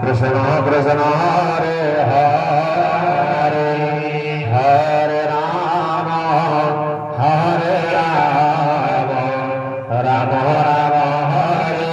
Krishna Krishna Hare Hare Hare Ram Hare Ram Ram Ram Hare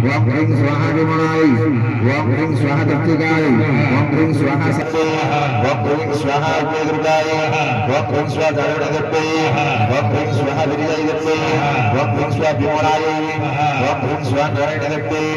Wong ring swaha dimulai, wong ring swaha tertigai, wong ring swaha sakti, wong ring swaha bergai, wong ring swaha jalur depi, wong ring swaha berdiri depi, wong ring swaha dimulai, wong ring swaha dari depi.